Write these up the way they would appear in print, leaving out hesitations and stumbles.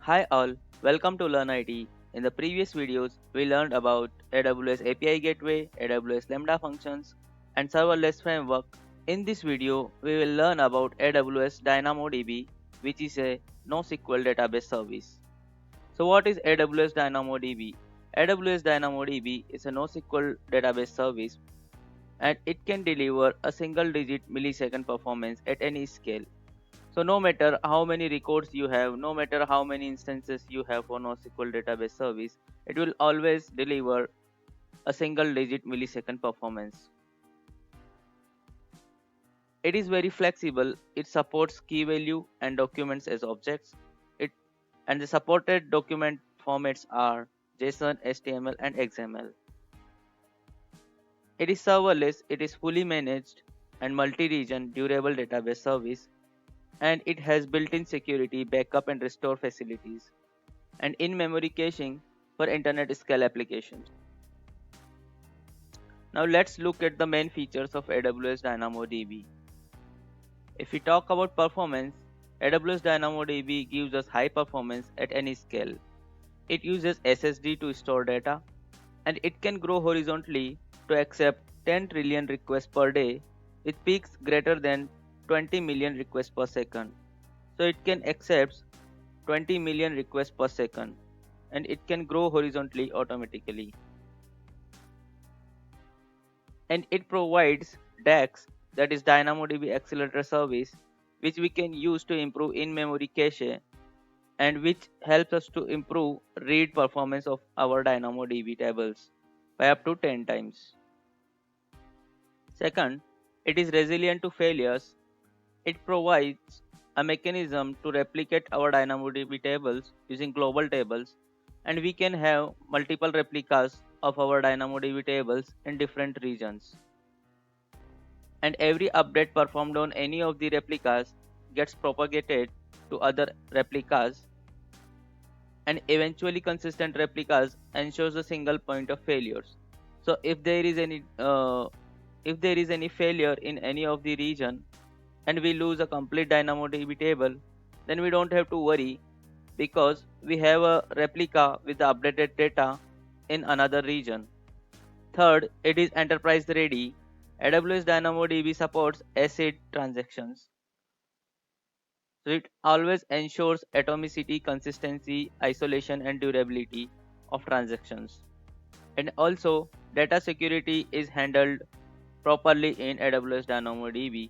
Hi all, welcome to Learn IT. In the previous videos, we learned about AWS API Gateway, AWS Lambda functions, and serverless framework. In this video, we will learn about AWS DynamoDB, which is a NoSQL database service. So what is AWS DynamoDB? AWS DynamoDB is a NoSQL database service and it can deliver a single digit millisecond performance at any scale. So no matter how many records you have, no matter how many instances you have for NoSQL database service, it will always deliver a single digit millisecond performance. It is very flexible. It supports key value and documents as objects. It and the supported document formats are JSON, HTML and XML. It is serverless, it is fully managed and multi-region durable database service, and it has built-in security, backup and restore facilities, and in-memory caching for internet scale applications. Now let's look at the main features of AWS DynamoDB. If we talk about performance, AWS DynamoDB gives us high performance at any scale. It uses SSD to store data, and it can grow horizontally to accept 10 trillion requests per day with peaks greater than 20 million requests per second. So it can accept 20 million requests per second, and it can grow horizontally automatically. And it provides DAX, that is DynamoDB Accelerator Service, which we can use to improve in-memory cache and which helps us to improve read performance of our DynamoDB tables by up to 10 times. Second, it is resilient to failures. It provides a mechanism to replicate our DynamoDB tables using global tables, and we can have multiple replicas of our DynamoDB tables in different regions. And every update performed on any of the replicas gets propagated to other replicas, and eventually consistent replicas ensures a single point of failures. So if there is any failure in any of the region and we lose a complete DynamoDB table, then we don't have to worry because we have a replica with the updated data in another region. Third, it is enterprise ready. AWS DynamoDB supports ACID transactions. So it always ensures atomicity, consistency, isolation, and durability of transactions. And also, data security is handled properly in AWS DynamoDB.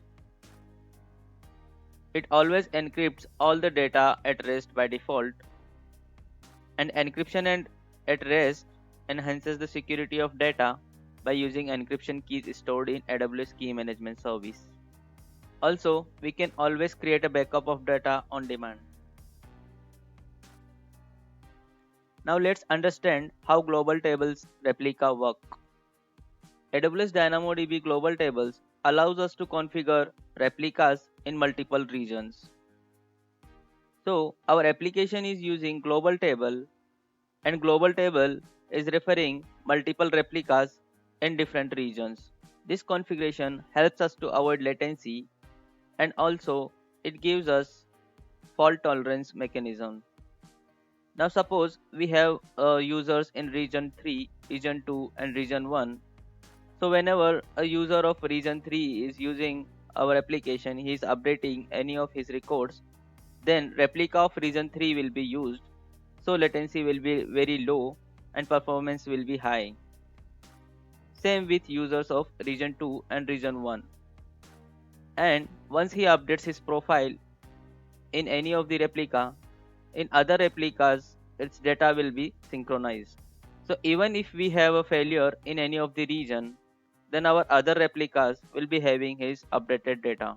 It always encrypts all the data at rest by default, and encryption and at rest enhances the security of data by using encryption keys stored in AWS Key Management Service. Also, we can always create a backup of data on demand. Now let's understand how global tables replica work. AWS DynamoDB global tables allows us to configure replicas in multiple regions. So our application is using global table, and global table is referring multiple replicas in different regions. This configuration helps us to avoid latency, and also it gives us fault tolerance mechanism. Now suppose we have users in region 3, region 2 and region 1. So whenever a user of region 3 is using our application, he is updating any of his records, then replica of region 3 will be used, so latency will be very low and performance will be high. Same with users of region 2 and region 1. And once he updates his profile in any of the replica, in other replicas its data will be synchronized. So even if we have a failure in any of the region, then our other replicas will be having his updated data.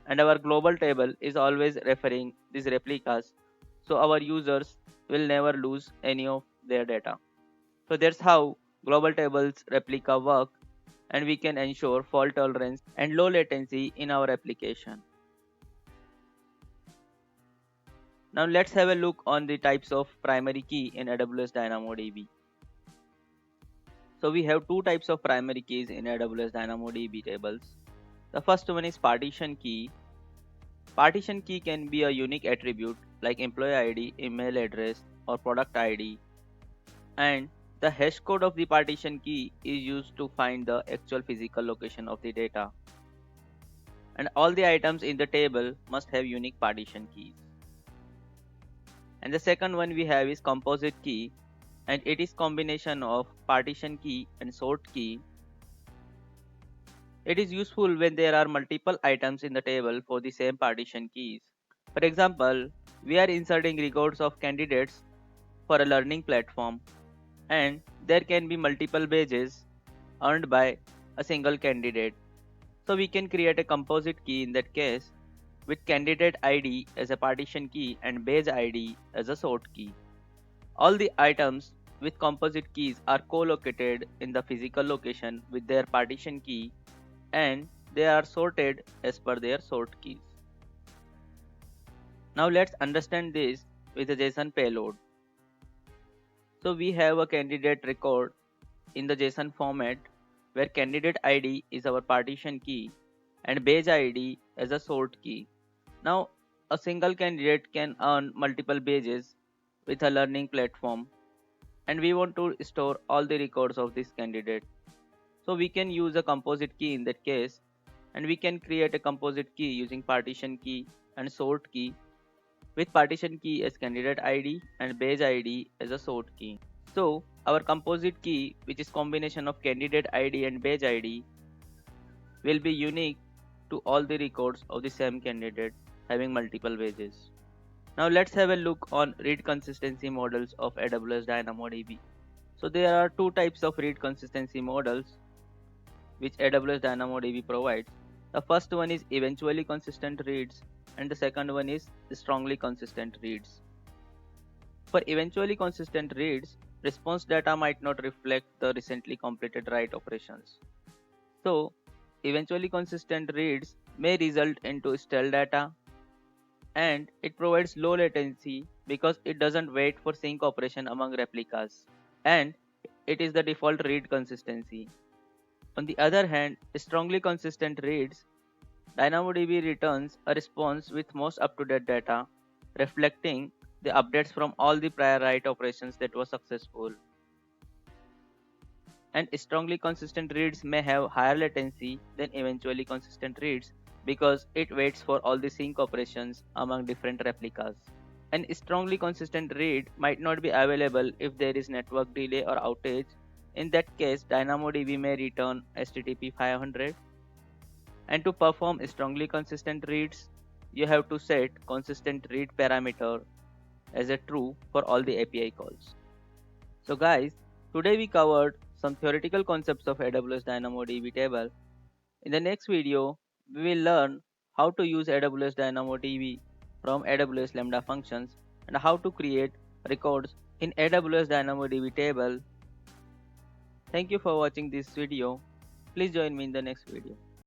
And our global table is always referring these replicas, so our users will never lose any of their data. So that's how global tables replica work, and we can ensure fault tolerance and low latency in our application. Now let's have a look on the types of primary key in AWS DynamoDB. So we have two types of primary keys in AWS DynamoDB tables. The first one is partition key. Partition key can be a unique attribute like employee ID, email address, or product ID, and the hash code of the partition key is used to find the actual physical location of the data. And all the items in the table must have unique partition keys. And the second one we have is composite key, and it is combination of partition key and sort key. It is useful when there are multiple items in the table for the same partition keys. For example, we are inserting records of candidates for a learning platform, and there can be multiple badges earned by a single candidate. So we can create a composite key in that case with candidate ID as a partition key and badge ID as a sort key. All the items with composite keys are co-located in the physical location with their partition key, and they are sorted as per their sort keys. Now let's understand this with a JSON payload. So we have a candidate record in the JSON format where candidate ID is our partition key and badge ID as a sort key. Now a single candidate can earn multiple badges with a learning platform, and we want to store all the records of this candidate. So we can use a composite key in that case, and we can create a composite key using partition key and sort key with partition key as candidate ID and badge ID as a sort key. So our composite key, which is combination of candidate ID and badge ID, will be unique to all the records of the same candidate having multiple badges. Now let's have a look on read consistency models of AWS DynamoDB. So there are two types of read consistency models which AWS DynamoDB provides. The first one is eventually consistent reads, and the second one is strongly consistent reads. For eventually consistent reads, response data might not reflect the recently completed write operations. So, eventually consistent reads may result into stale data, and it provides low latency because it doesn't wait for sync operation among replicas, and it is the default read consistency. On the other hand, strongly consistent reads, DynamoDB returns a response with most up-to-date data, reflecting the updates from all the prior write operations that were successful. And strongly consistent reads may have higher latency than eventually consistent reads because it waits for all the sync operations among different replicas. An strongly consistent read might not be available if there is network delay or outage. In that case, DynamoDB may return HTTP 500. And to perform strongly consistent reads, you have to set consistent read parameter as a true for all the API calls. So guys, today we covered some theoretical concepts of AWS DynamoDB table. In the next video, we will learn how to use AWS DynamoDB from AWS Lambda functions and how to create records in AWS DynamoDB table. Thank you for watching this video. Please join me in the next video.